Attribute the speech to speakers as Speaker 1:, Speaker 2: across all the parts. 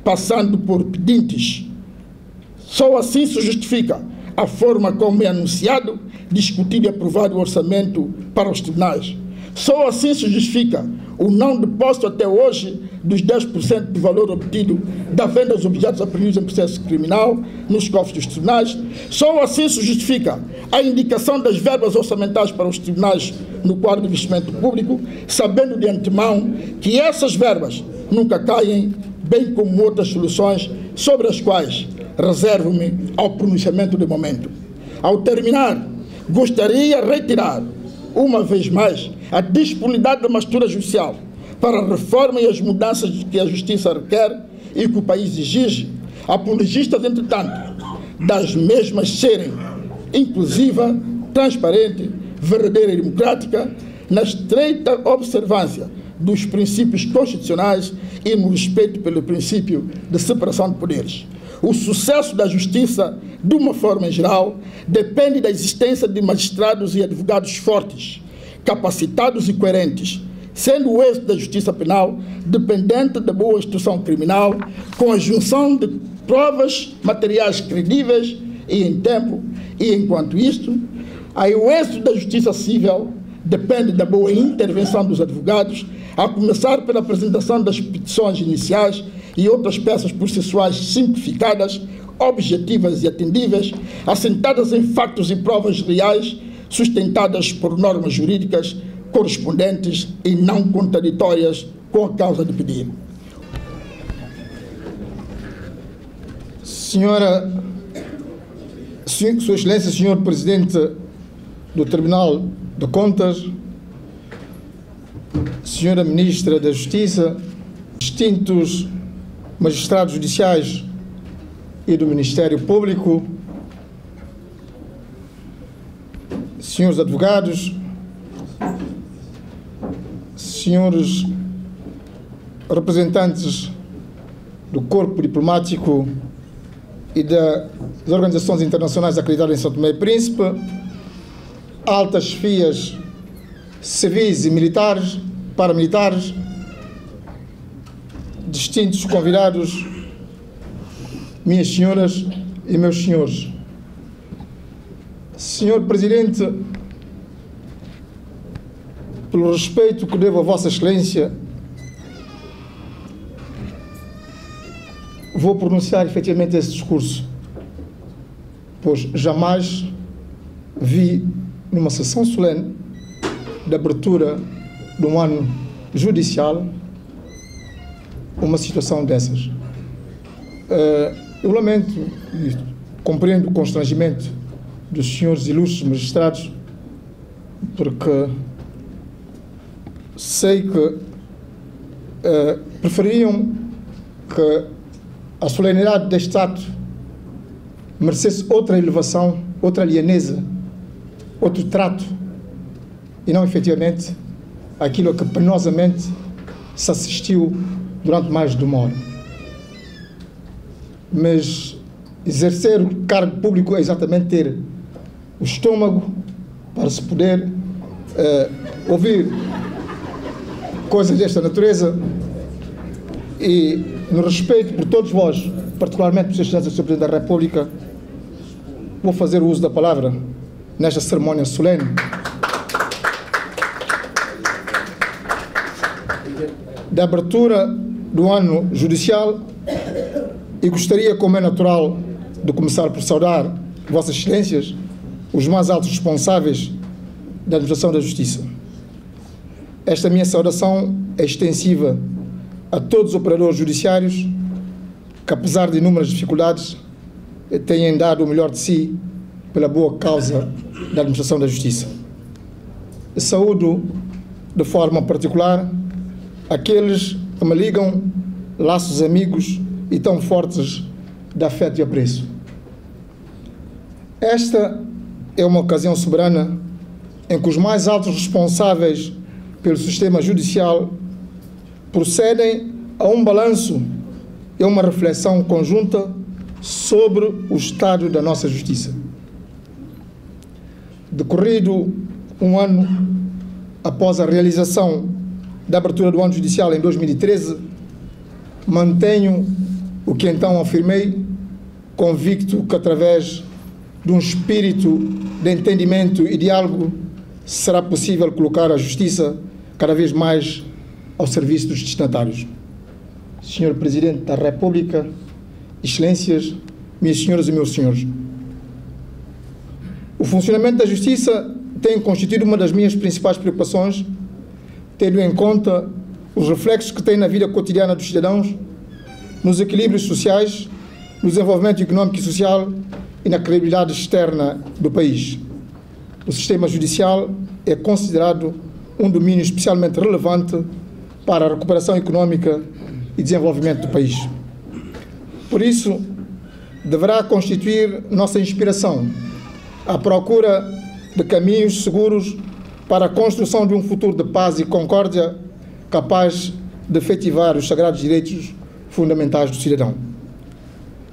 Speaker 1: passando por pedintes. Só assim se justifica a forma como é anunciado, discutido e aprovado o orçamento para os tribunais. Só assim se justifica o não depósito até hoje dos 10% do valor obtido da venda dos objetos apreendidos em processo criminal nos cofres dos tribunais. Só assim se justifica a indicação das verbas orçamentais para os tribunais no quadro de investimento público, sabendo de antemão que essas verbas nunca caem, bem como outras soluções sobre as quais reservo-me ao pronunciamento de momento. Ao terminar, gostaria de reiterar, uma vez mais, a disponibilidade da magistratura judicial para a reforma e as mudanças que a justiça requer e que o país exige, apologistas, entretanto, das mesmas serem inclusiva, transparente, verdadeira e democrática, na estreita observância dos princípios constitucionais e no respeito pelo princípio de separação de poderes. O sucesso da justiça, de uma forma geral, depende da existência de magistrados e advogados fortes, capacitados e coerentes, sendo o êxito da justiça penal dependente da boa instrução criminal, com a junção de provas materiais credíveis e em tempo, e enquanto isto, aí o êxito da justiça civil depende da boa intervenção dos advogados, a começar pela apresentação das petições iniciais e outras peças processuais simplificadas, objetivas e atendíveis, assentadas em factos e provas reais, sustentadas por normas jurídicas correspondentes e não contraditórias com a causa de pedir.
Speaker 2: Sua Excelência, Senhor Presidente do Tribunal de Contas, Senhora Ministra da Justiça, distintos magistrados judiciais e do Ministério Público, senhores advogados, senhores representantes do corpo diplomático e das organizações internacionais acreditadas em São Tomé e Príncipe, altas chefias civis e militares, paramilitares, distintos convidados, minhas senhoras e meus senhores. Senhor Presidente, pelo respeito que devo a Vossa Excelência, vou pronunciar efetivamente esse discurso, pois jamais vi numa sessão solene de abertura de um ano judicial uma situação dessas. Eu lamento e compreendo o constrangimento dos senhores ilustres magistrados, porque sei que prefeririam que a solenidade deste ato merecesse outra elevação, outra lianeza, outro trato, e não efetivamente aquilo a que penosamente se assistiu durante mais de uma hora. Mas exercer o cargo público é exatamente ter o estômago para se poder ouvir coisas desta natureza, e no respeito por todos vós, particularmente por Sua Excelência, Sr. Presidente da República, vou fazer o uso da palavra nesta cerimónia solene. Da abertura do ano judicial, e gostaria, como é natural, de começar por saudar Vossas Excelências, os mais altos responsáveis da administração da Justiça. Esta minha saudação é extensiva a todos os operadores judiciários que, apesar de inúmeras dificuldades, têm dado o melhor de si pela boa causa da administração da Justiça. Saúdo de forma particular aqueles que me ligam laços amigos e tão fortes de afeto e apreço. Esta é uma ocasião soberana em que os mais altos responsáveis pelo sistema judicial procedem a um balanço e a uma reflexão conjunta sobre o estado da nossa justiça. Decorrido um ano após a realização da abertura do ano judicial em 2013, mantenho o que então afirmei, convicto que através de um espírito de entendimento e diálogo será possível colocar a justiça cada vez mais ao serviço dos destinatários. Senhor Presidente da República, Excelências, minhas senhoras e meus senhores, o funcionamento da justiça tem constituído uma das minhas principais preocupações, tendo em conta os reflexos que tem na vida cotidiana dos cidadãos, nos equilíbrios sociais, no desenvolvimento econômico e social e na credibilidade externa do país. O sistema judicial é considerado um domínio especialmente relevante para a recuperação econômica e desenvolvimento do país. Por isso, deverá constituir nossa inspiração à procura de caminhos seguros para a construção de um futuro de paz e concórdia capaz de efetivar os sagrados direitos fundamentais do cidadão.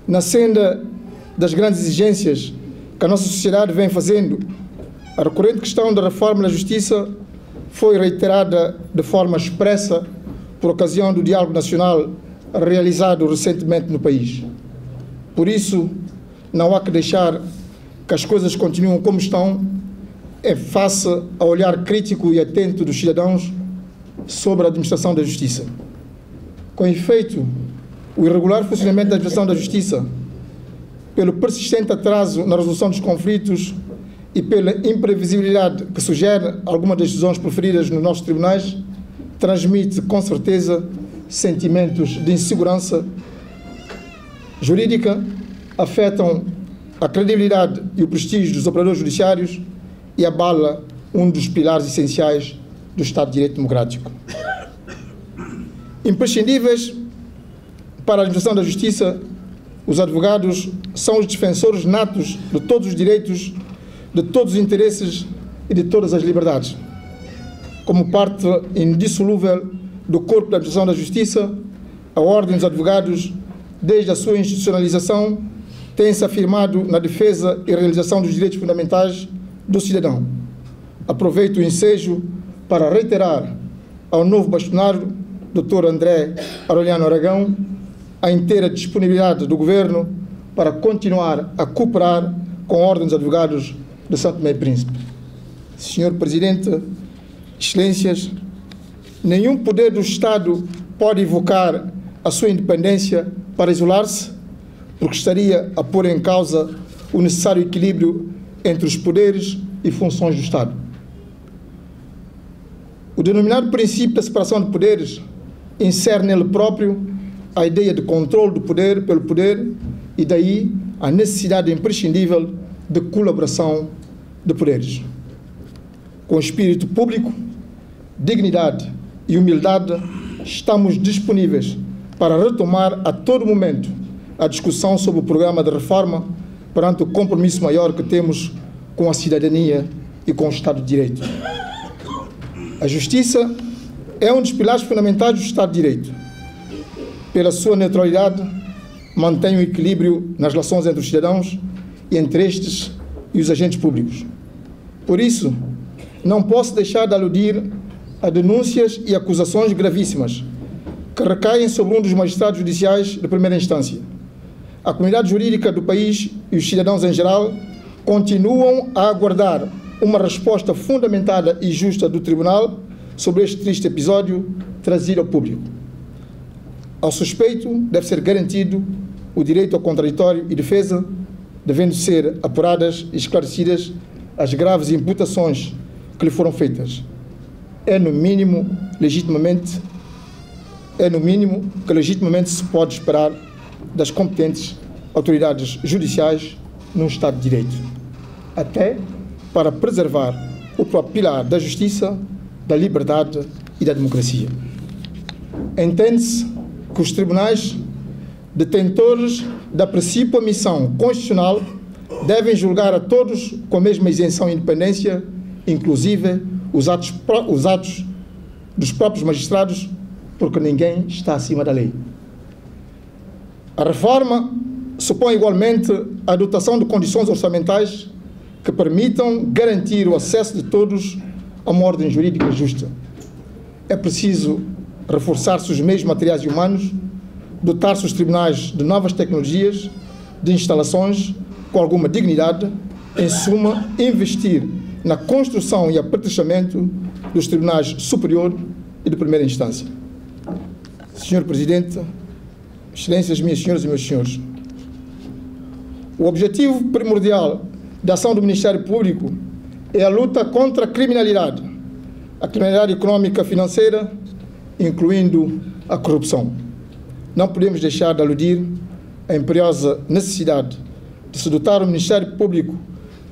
Speaker 2: Na senda das grandes exigências que a nossa sociedade vem fazendo, a recorrente questão da reforma da justiça foi reiterada de forma expressa por ocasião do diálogo nacional realizado recentemente no país. Por isso, não há que deixar que as coisas continuem como estão, face ao olhar crítico e atento dos cidadãos sobre a administração da justiça. Com efeito, o irregular funcionamento da administração da justiça, pelo persistente atraso na resolução dos conflitos e pela imprevisibilidade que sugere algumas decisões proferidas nos nossos tribunais, transmite, com certeza, sentimentos de insegurança jurídica, afetam a credibilidade e o prestígio dos operadores judiciários e abala um dos pilares essenciais do Estado de Direito Democrático. Imprescindíveis para a administração da justiça, os advogados são os defensores natos de todos os direitos, de todos os interesses e de todas as liberdades. Como parte indissolúvel do corpo da administração da justiça, a Ordem dos Advogados, desde a sua institucionalização, tem-se afirmado na defesa e realização dos direitos fundamentais do cidadão. Aproveito o ensejo para reiterar ao novo bastonário, Dr. André Aroliano Aragão, a inteira disponibilidade do Governo para continuar a cooperar com a Ordem dos Advogados de São Tomé e Príncipe. Senhor Presidente, Excelências, nenhum poder do Estado pode invocar a sua independência para isolar-se, porque estaria a pôr em causa o necessário equilíbrio entre os poderes e funções do Estado. O denominado princípio da separação de poderes insere nele próprio a ideia de controle do poder pelo poder e daí a necessidade imprescindível de colaboração de poderes. Com espírito público, dignidade e humildade, estamos disponíveis para retomar a todo momento a discussão sobre o programa de reforma perante o compromisso maior que temos com a cidadania e com o Estado de Direito. A justiça é um dos pilares fundamentais do Estado de Direito. Pela sua neutralidade, mantém o equilíbrio nas relações entre os cidadãos e entre estes e os agentes públicos. Por isso, não posso deixar de aludir a denúncias e acusações gravíssimas que recaem sobre um dos magistrados judiciais de primeira instância. A comunidade jurídica do país e os cidadãos em geral continuam a aguardar uma resposta fundamentada e justa do Tribunal sobre este triste episódio trazido ao público. Ao suspeito deve ser garantido o direito ao contraditório e defesa, devendo ser apuradas e esclarecidas as graves imputações que lhe foram feitas. É no mínimo que legitimamente se pode esperar das competentes autoridades judiciais num Estado de Direito, até para preservar o próprio pilar da justiça, da liberdade e da democracia. Entende-se que os tribunais, detentores da princípio missão constitucional, devem julgar a todos com a mesma isenção e independência, inclusive os atos dos próprios magistrados, porque ninguém está acima da lei. A reforma supõe igualmente a adotação de condições orçamentais que permitam garantir o acesso de todos a uma ordem jurídica justa. É preciso reforçar-se os meios materiais e humanos, dotar-se os tribunais de novas tecnologias, de instalações com alguma dignidade, em suma, investir na construção e aperfeiçoamento dos tribunais superior e de primeira instância. Senhor Presidente, Excelências, minhas senhoras e meus senhores, o objetivo primordial da ação do Ministério Público é a luta contra a criminalidade económica e financeira, incluindo a corrupção. Não podemos deixar de aludir à imperiosa necessidade de se dotar o Ministério Público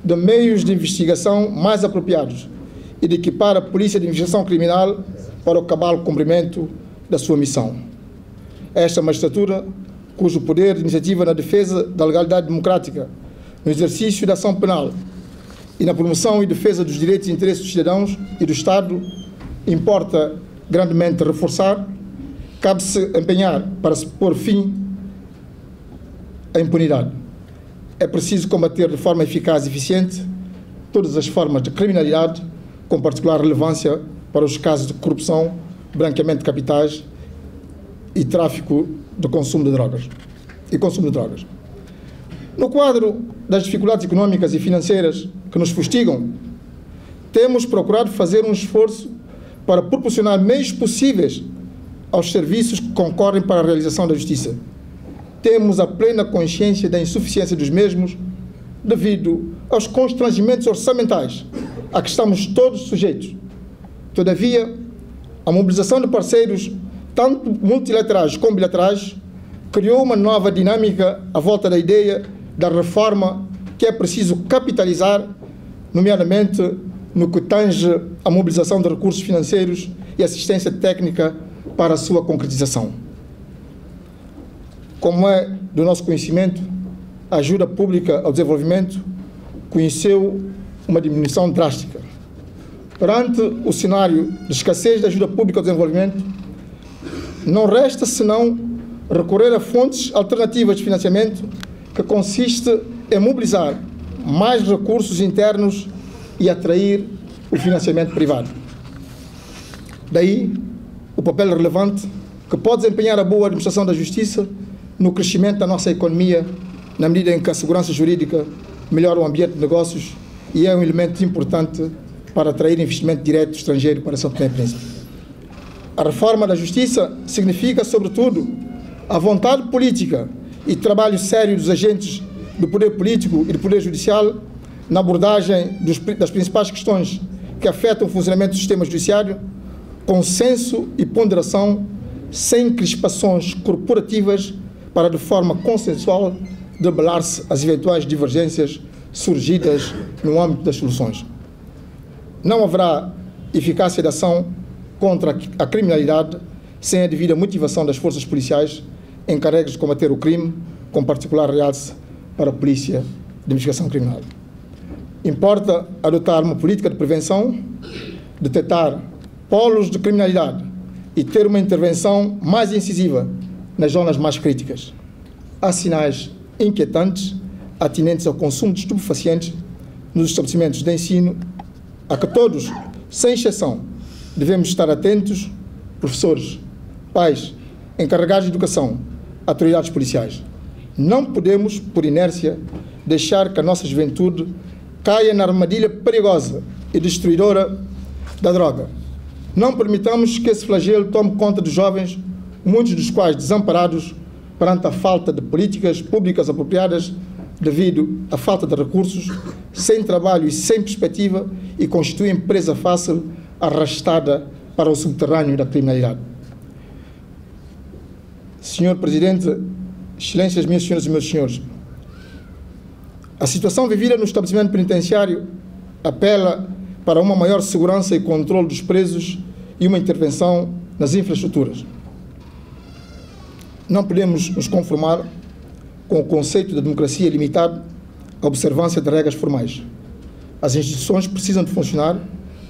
Speaker 2: de meios de investigação mais apropriados e de equipar a Polícia de Investigação Criminal para o cabal cumprimento da sua missão. Esta magistratura, cujo poder de iniciativa na defesa da legalidade democrática, no exercício da ação penal e na promoção e defesa dos direitos e interesses dos cidadãos e do Estado, importa grandemente reforçar, cabe-se empenhar para se pôr fim à impunidade. É preciso combater de forma eficaz e eficiente todas as formas de criminalidade, com particular relevância para os casos de corrupção, branqueamento de capitais e tráfico de consumo de drogas. No quadro das dificuldades económicas e financeiras que nos fustigam, temos procurado fazer um esforço para proporcionar meios possíveis aos serviços que concorrem para a realização da justiça. Temos a plena consciência da insuficiência dos mesmos devido aos constrangimentos orçamentais a que estamos todos sujeitos. Todavia, a mobilização de parceiros, tanto multilaterais como bilaterais, criou uma nova dinâmica à volta da ideia da reforma que é preciso capitalizar, nomeadamente no que tange à mobilização de recursos financeiros e assistência técnica para a sua concretização. Como é do nosso conhecimento, a ajuda pública ao desenvolvimento conheceu uma diminuição drástica. Perante o cenário de escassez da ajuda pública ao desenvolvimento, não resta senão recorrer a fontes alternativas de financiamento, que consiste em mobilizar mais recursos internos e atrair o financiamento privado. Daí o papel relevante que pode desempenhar a boa administração da justiça no crescimento da nossa economia, na medida em que a segurança jurídica melhora o ambiente de negócios e é um elemento importante para atrair investimento direto estrangeiro para São Tomé e Príncipe. A reforma da justiça significa, sobretudo, a vontade política e trabalho sério dos agentes do poder político e do poder judicial na abordagem das principais questões que afetam o funcionamento do sistema judiciário, consenso e ponderação, sem crispações corporativas, para, de forma consensual, debelar-se as eventuais divergências surgidas no âmbito das soluções. Não haverá eficácia de ação contra a criminalidade sem a devida motivação das forças policiais encarregues de combater o crime, com particular realce para a Polícia de Investigação Criminal. Importa adotar uma política de prevenção, detectar polos de criminalidade e ter uma intervenção mais incisiva nas zonas mais críticas. Há sinais inquietantes atinentes ao consumo de estupefacientes nos estabelecimentos de ensino, a que todos, sem exceção, devemos estar atentos, professores, pais, encarregados de educação, autoridades policiais. Não podemos, por inércia, deixar que a nossa juventude caia na armadilha perigosa e destruidora da droga. Não permitamos que esse flagelo tome conta dos jovens, muitos dos quais desamparados perante a falta de políticas públicas apropriadas devido à falta de recursos, sem trabalho e sem perspectiva, e constituem presa fácil arrastada para o subterrâneo da criminalidade. Senhor Presidente, Excelências, minhas senhoras e meus senhores, a situação vivida no estabelecimento penitenciário apela para uma maior segurança e controle dos presos e uma intervenção nas infraestruturas. Não podemos nos conformar com o conceito de democracia limitado à observância de regras formais. As instituições precisam de funcionar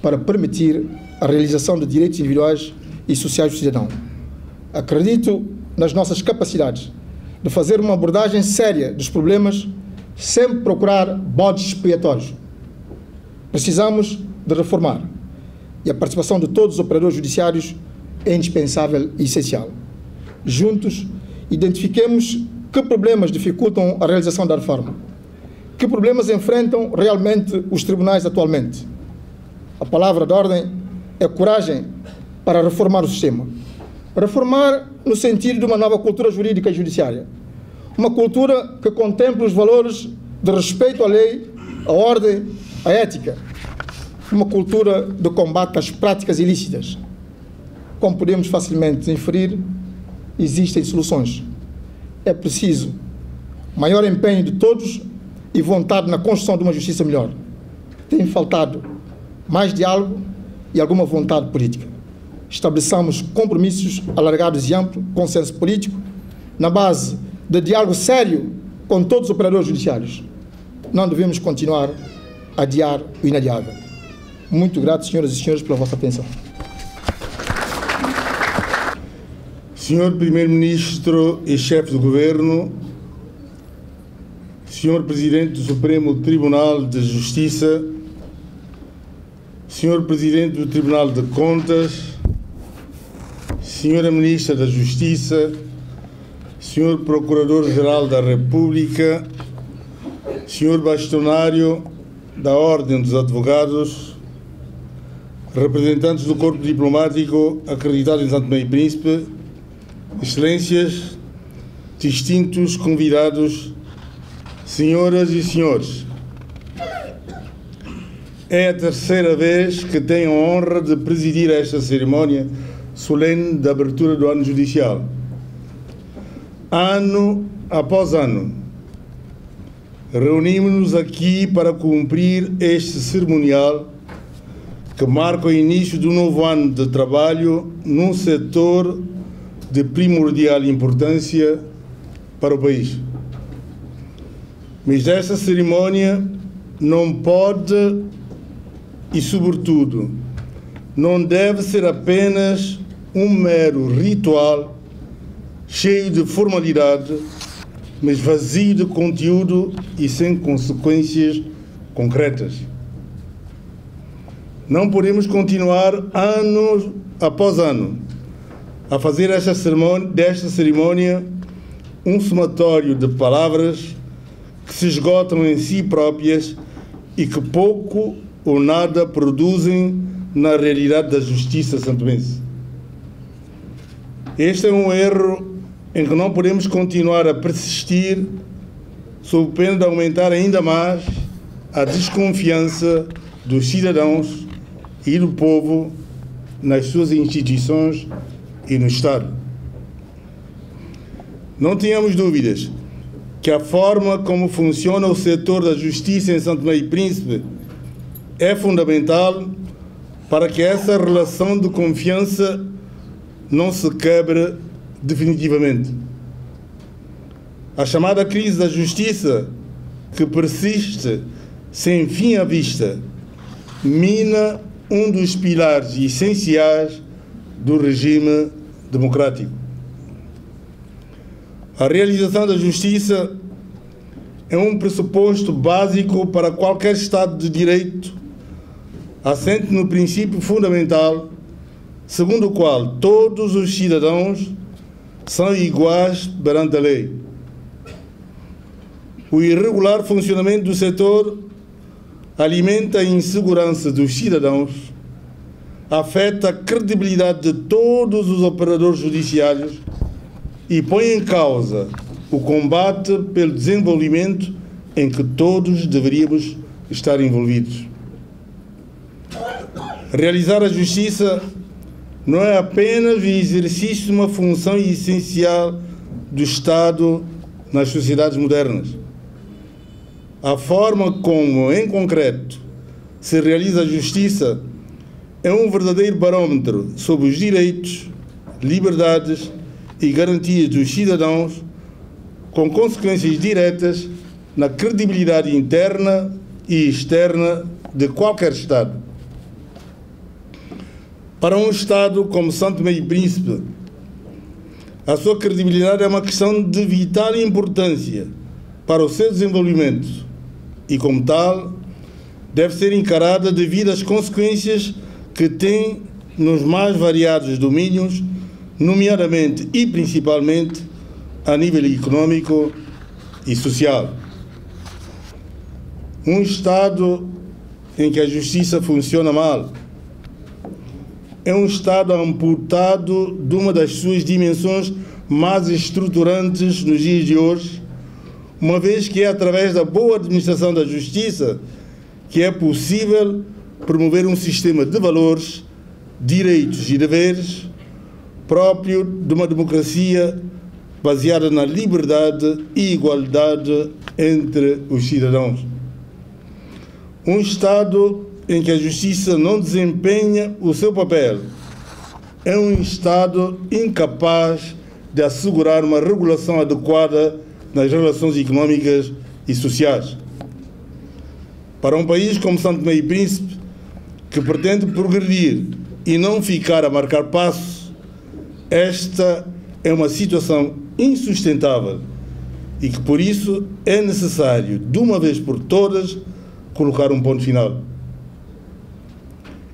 Speaker 2: para permitir a realização de direitos individuais e sociais do cidadão. Acredito nas nossas capacidades de fazer uma abordagem séria dos problemas sem procurar bodes expiatórios. Precisamos de reformar e a participação de todos os operadores judiciários é indispensável e essencial. Juntos identifiquemos que problemas dificultam a realização da reforma. Que problemas enfrentam realmente os tribunais atualmente? A palavra de ordem é coragem para reformar o sistema. Reformar no sentido de uma nova cultura jurídica e judiciária. Uma cultura que contemple os valores de respeito à lei, à ordem, à ética. Uma cultura de combate às práticas ilícitas. Como podemos facilmente inferir, existem soluções. É preciso maior empenho de todos e vontade na construção de uma justiça melhor. Tem faltado mais diálogo e alguma vontade política. Estabeleçamos compromissos alargados e amplo consenso político na base de diálogo sério com todos os operadores judiciários. Não devemos continuar a adiar o inadiável. Muito grato, senhoras e senhores, pela vossa atenção.
Speaker 3: Senhor Primeiro-Ministro e Chefe do Governo, Senhor Presidente do Supremo Tribunal de Justiça, Senhor Presidente do Tribunal de Contas, Senhora Ministra da Justiça, Senhor Procurador-Geral da República, Senhor Bastonário da Ordem dos Advogados, representantes do Corpo Diplomático acreditado em Santo Tomé e Príncipe, Excelências, distintos convidados, senhoras e senhores. É a terceira vez que tenho a honra de presidir esta cerimónia solene de abertura do ano judicial. Ano após ano, reunimos-nos aqui para cumprir este cerimonial que marca o início do novo ano de trabalho num setor de primordial importância para o país. Mas esta cerimónia não pode e, sobretudo, não deve ser apenas um mero ritual cheio de formalidade, mas vazio de conteúdo e sem consequências concretas. Não podemos continuar ano após ano a fazer desta cerimónia um somatório de palavras que se esgotam em si próprias e que pouco ou nada produzem na realidade da justiça santomense. Este é um erro em que não podemos continuar a persistir, sob pena de aumentar ainda mais a desconfiança dos cidadãos e do povo nas suas instituições e no Estado. Não tenhamos dúvidas que a forma como funciona o setor da justiça em Santo Tomé e Príncipe é fundamental para que essa relação de confiança não se quebre definitivamente. A chamada crise da justiça, que persiste sem fim à vista, mina um dos pilares essenciais do regime democrático. A realização da justiça é um pressuposto básico para qualquer Estado de Direito, assente no princípio fundamental, segundo o qual todos os cidadãos são iguais perante a lei. O irregular funcionamento do setor alimenta a insegurança dos cidadãos, afeta a credibilidade de todos os operadores judiciários e põe em causa o combate pelo desenvolvimento em que todos deveríamos estar envolvidos. Realizar a justiça não é apenas o exercício de uma função essencial do Estado nas sociedades modernas. A forma como, em concreto, se realiza a justiça é um verdadeiro barômetro sobre os direitos, liberdades e garantias dos cidadãos, com consequências diretas na credibilidade interna e externa de qualquer Estado. Para um Estado como Santo Tomé e Príncipe, a sua credibilidade é uma questão de vital importância para o seu desenvolvimento e, como tal, deve ser encarada devido às consequências que tem nos mais variados domínios, nomeadamente e principalmente a nível econômico e social. Um Estado em que a justiça funciona mal é um Estado amputado de uma das suas dimensões mais estruturantes nos dias de hoje, uma vez que é através da boa administração da justiça que é possível promover um sistema de valores, direitos e deveres próprio de uma democracia baseada na liberdade e igualdade entre os cidadãos. Um Estado em que a justiça não desempenha o seu papel é um Estado incapaz de assegurar uma regulação adequada nas relações econômicas e sociais. Para um país como São Tomé e Príncipe, que pretende progredir e não ficar a marcar passos, esta é uma situação insustentável e que, por isso, é necessário, de uma vez por todas, colocar um ponto final.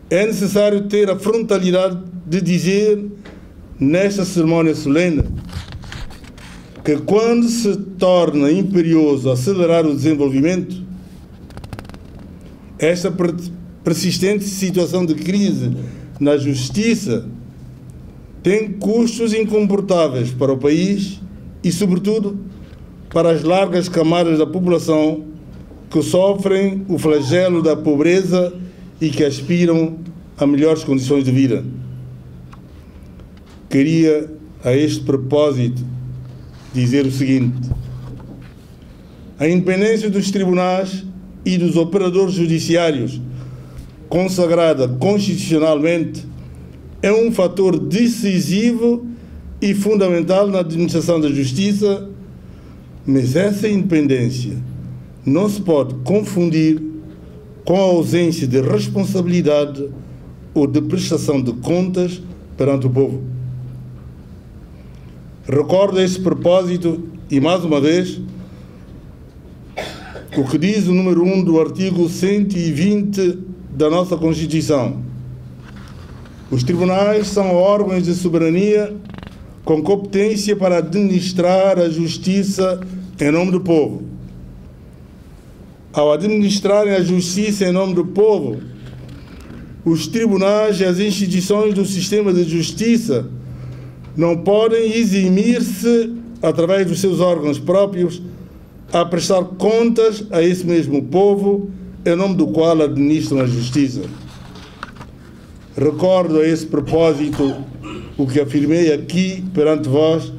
Speaker 3: É necessário ter a frontalidade de dizer, nesta cerimónia solene, que quando se torna imperioso acelerar o desenvolvimento, esta persistente situação de crise na justiça tem custos incomportáveis para o país e, sobretudo, para as largas camadas da população que sofrem o flagelo da pobreza e que aspiram a melhores condições de vida. Queria, a este propósito, dizer o seguinte: a independência dos tribunais e dos operadores judiciários, consagrada constitucionalmente, é um fator decisivo e fundamental na administração da justiça, mas essa independência não se pode confundir com a ausência de responsabilidade ou de prestação de contas perante o povo. Recordo a esse propósito, e mais uma vez, o que diz o número 1 do artigo 120 da nossa Constituição. Os tribunais são órgãos de soberania com competência para administrar a justiça em nome do povo. Ao administrarem a justiça em nome do povo, os tribunais e as instituições do sistema de justiça não podem eximir-se, através dos seus órgãos próprios, a prestar contas a esse mesmo povo, em nome do qual administram a justiça. Recordo a esse propósito o que afirmei aqui perante vós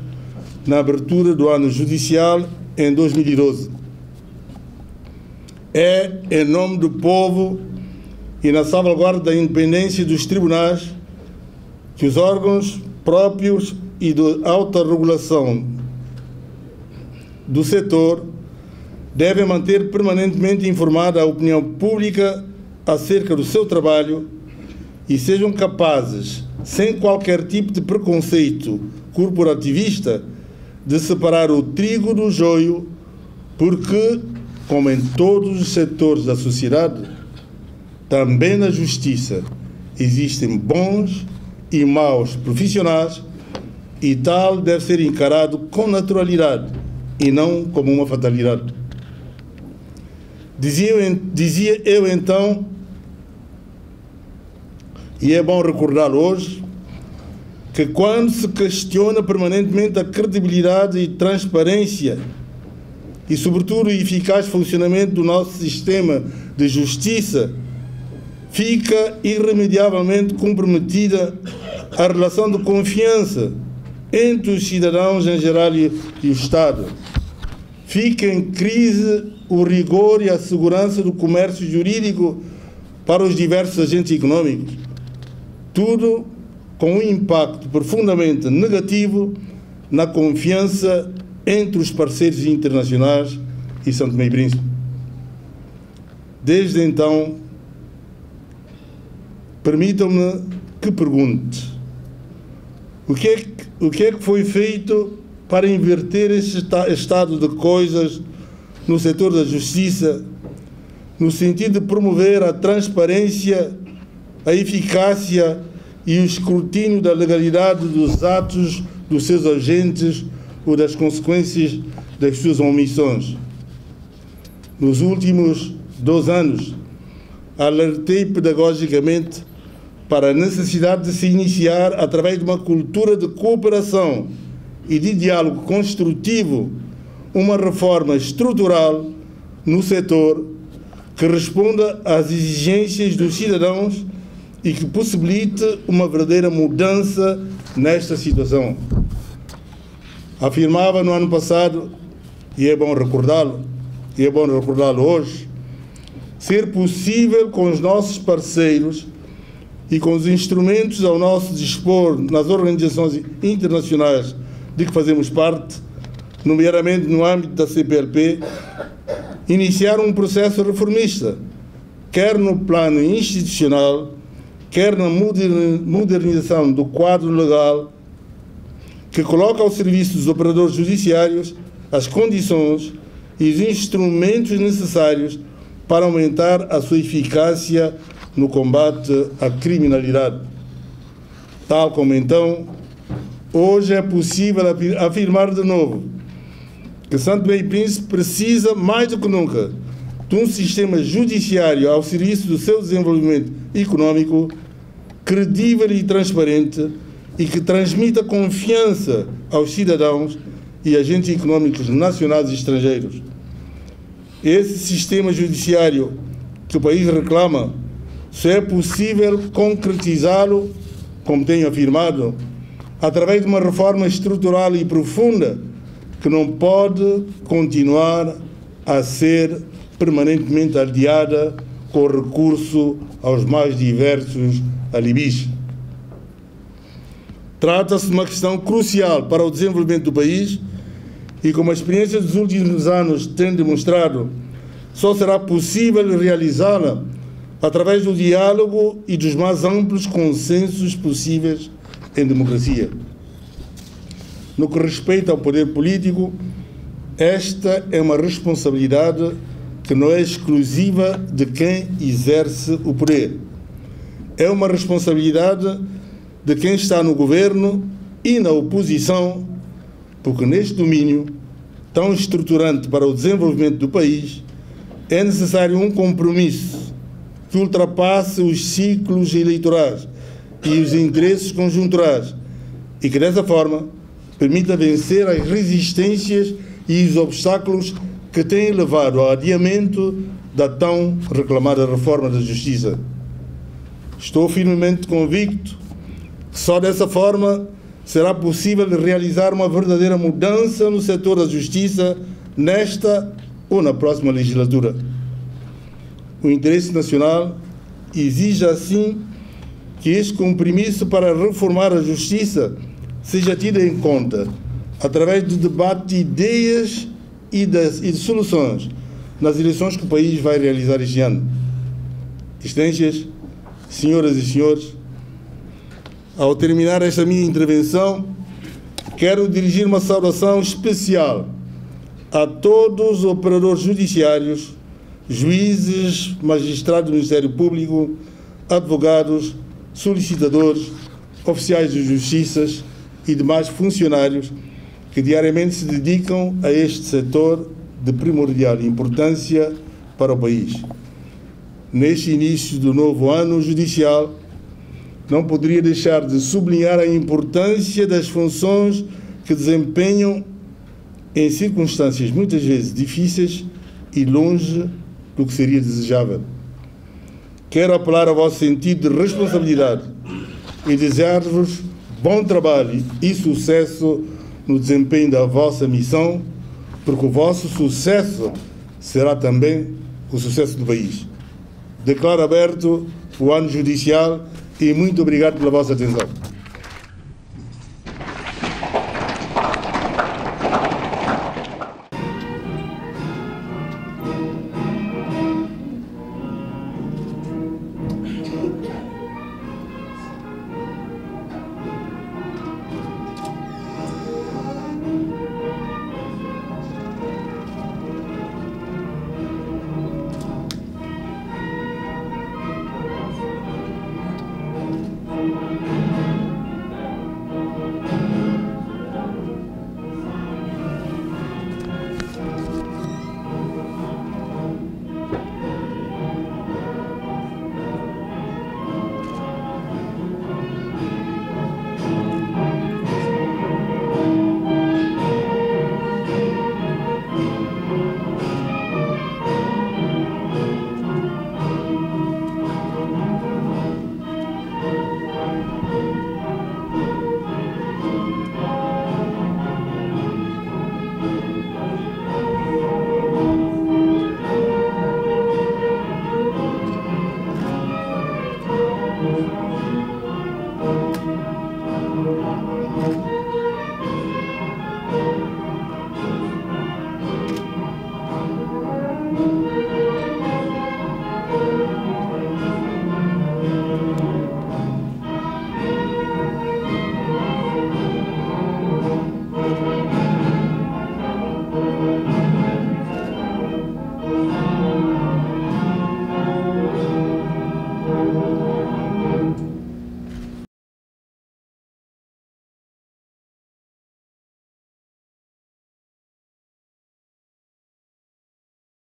Speaker 3: na abertura do ano judicial em 2012. É em nome do povo e na salvaguarda da independência dos tribunais que os órgãos próprios e de autorregulação do setor devem manter permanentemente informada a opinião pública acerca do seu trabalho e sejam capazes, sem qualquer tipo de preconceito corporativista, de separar o trigo do joio, porque, como em todos os setores da sociedade, também na justiça existem bons e maus profissionais e tal deve ser encarado com naturalidade e não como uma fatalidade. Dizia eu então, e é bom recordá-lo hoje, que quando se questiona permanentemente a credibilidade e transparência e, sobretudo, o eficaz funcionamento do nosso sistema de justiça, fica irremediavelmente comprometida a relação de confiança entre os cidadãos em geral e o Estado. Fica em crise o rigor e a segurança do comércio jurídico para os diversos agentes econômicos. Tudo com um impacto profundamente negativo na confiança entre os parceiros internacionais e São Tomé e Príncipe. Desde então, permitam-me que pergunte: o que é que foi feito para inverter este estado de coisas no setor da justiça, no sentido de promover a transparência, a eficácia e o escrutínio da legalidade dos atos dos seus agentes ou das consequências das suas omissões. Nos últimos 2 anos, alertei pedagogicamente para a necessidade de se iniciar, através de uma cultura de cooperação e de diálogo construtivo, uma reforma estrutural no setor que responda às exigências dos cidadãos e que possibilite uma verdadeira mudança nesta situação. Afirmava no ano passado, e é bom recordá-lo hoje, ser possível com os nossos parceiros e com os instrumentos ao nosso dispor nas organizações internacionais de que fazemos parte, nomeadamente no âmbito da CPLP, iniciar um processo reformista, quer no plano institucional, quer na modernização do quadro legal, que coloca ao serviço dos operadores judiciários as condições e os instrumentos necessários para aumentar a sua eficácia no combate à criminalidade. Tal como então, hoje é possível afirmar de novo que Santo Tomé e Príncipe precisa, mais do que nunca, de um sistema judiciário ao serviço do seu desenvolvimento econômico, credível e transparente, e que transmita confiança aos cidadãos e agentes econômicos nacionais e estrangeiros. Esse sistema judiciário que o país reclama, só é possível concretizá-lo, como tenho afirmado, através de uma reforma estrutural e profunda que não pode continuar a ser permanentemente adiada com recurso aos mais diversos alibis. Trata-se de uma questão crucial para o desenvolvimento do país e, como a experiência dos últimos anos tem demonstrado, só será possível realizá-la através do diálogo e dos mais amplos consensos possíveis em democracia. No que respeita ao poder político, esta é uma responsabilidade que não é exclusiva de quem exerce o poder. É uma responsabilidade de quem está no governo e na oposição, porque neste domínio tão estruturante para o desenvolvimento do país é necessário um compromisso que ultrapasse os ciclos eleitorais e os interesses conjunturais e que, dessa forma, permita vencer as resistências e os obstáculos que têm levado ao adiamento da tão reclamada reforma da Justiça. Estou firmemente convicto que só dessa forma será possível realizar uma verdadeira mudança no setor da Justiça nesta ou na próxima legislatura. O interesse nacional exige, assim, que este compromisso para reformar a Justiça seja tido em conta através do debate de ideias e de soluções nas eleições que o país vai realizar este ano. Excelências, senhoras e senhores, ao terminar esta minha intervenção, quero dirigir uma saudação especial a todos os operadores judiciários, juízes, magistrados do Ministério Público, advogados, solicitadores, oficiais de justiças e demais funcionários que diariamente se dedicam a este setor de primordial importância para o país. Neste início do novo ano judicial, não poderia deixar de sublinhar a importância das funções que desempenham em circunstâncias muitas vezes difíceis e longe do que seria desejável. Quero apelar ao vosso sentido de responsabilidade e desejar-vos bom trabalho e sucesso no desempenho da vossa missão, porque o vosso sucesso será também o sucesso do país. Declaro aberto o ano judicial e muito obrigado pela vossa atenção.